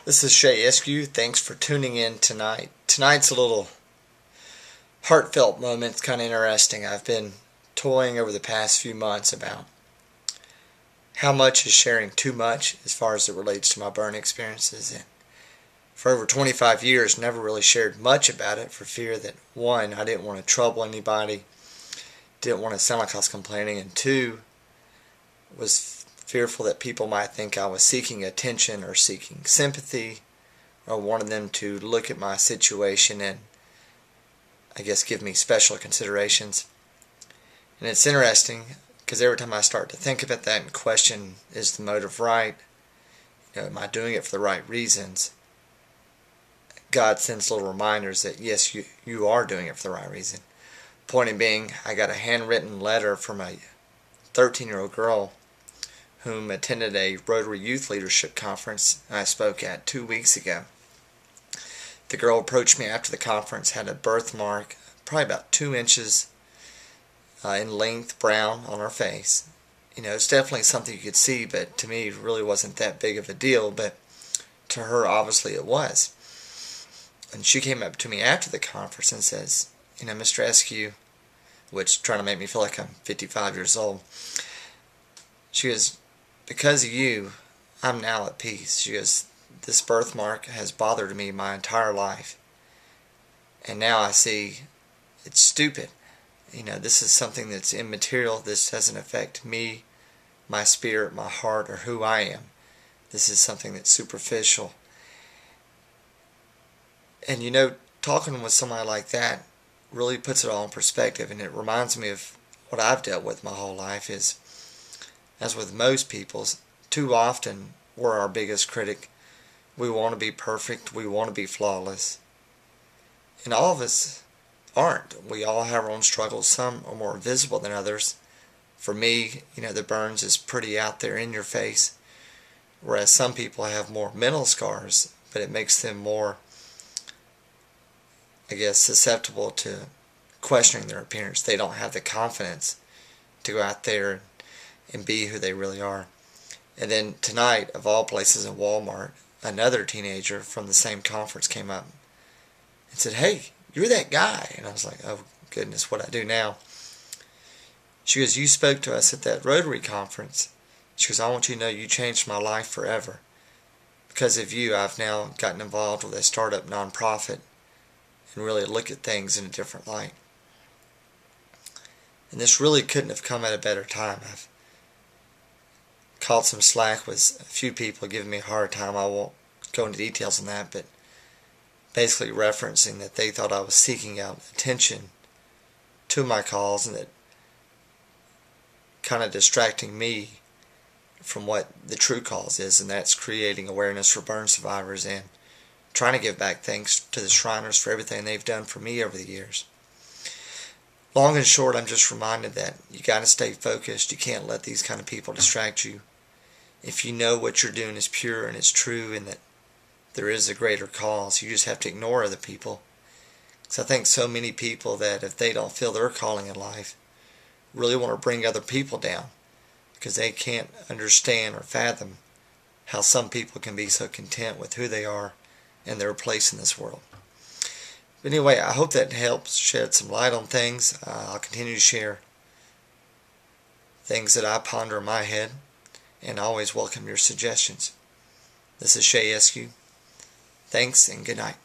This is Shay Eskew. Thanks for tuning in tonight. Tonight's a little heartfelt moment. It's kind of interesting. I've been toying over the past few months about how much is sharing too much as far as it relates to my burn experiences. And for over 25 years, never really shared much about it for fear that, one, I didn't want to trouble anybody, didn't want to sound like I was complaining, and two, was fearful that people might think I was seeking attention or seeking sympathy or wanted them to look at my situation and I guess give me special considerations. And it's interesting because every time I start to think about that and question, is the motive right? Am I doing it for the right reasons? God sends little reminders that yes, you are doing it for the right reason. Point being, I got a handwritten letter from a 13-year-old girl whom attended a Rotary Youth Leadership Conference I spoke at 2 weeks ago. The girl approached me after the conference, had a birthmark, probably about 2 inches in length, brown, on her face. It's definitely something you could see, but to me it really wasn't that big of a deal, but to her obviously it was. And she came up to me after the conference and says, Mr. Eskew, which trying to make me feel like I'm 55 years old, she goes, because of you, I'm now at peace. She goes, this birthmark has bothered me my entire life. And now I see it's stupid. This is something that's immaterial. This doesn't affect me, my spirit, my heart, or who I am. This is something that's superficial. And talking with somebody like that really puts it all in perspective, and it reminds me of what I've dealt with my whole life is, as with most people, too often we're our biggest critic. We want to be perfect. We want to be flawless. And all of us aren't. We all have our own struggles. Some are more visible than others. For me, the burns is pretty out there in your face, whereas some people have more mental scars, but it makes them more, susceptible to questioning their appearance. They don't have the confidence to go out there and be who they really are. And then tonight, of all places in Walmart, another teenager from the same conference came up and said, "Hey, you're that guy." And I was like, oh goodness, what I do now? She goes, "You spoke to us at that Rotary conference." She goes, "I want you to know you changed my life forever. Because of you, I've now gotten involved with a startup nonprofit and really look at things in a different light." And this really couldn't have come at a better time. I've caught some slack with a few people giving me a hard time. I won't go into details on that, but basically referencing that they thought I was seeking out attention to my cause and that kind of distracting me from what the true cause is, and that's creating awareness for burn survivors and trying to give back thanks to the Shriners for everything they've done for me over the years. Long and short, I'm just reminded that you got to stay focused. You can't let these kind of people distract you. If you know what you're doing is pure and it's true and that there is a greater cause, you just have to ignore other people. Because I think so many people that if they don't feel their calling in life, really want to bring other people down because they can't understand or fathom how some people can be so content with who they are and their place in this world. But anyway, I hope that helps shed some light on things. I'll continue to share things that I ponder in my head, and I always welcome your suggestions. This is Shay Eskew. Thanks and good night.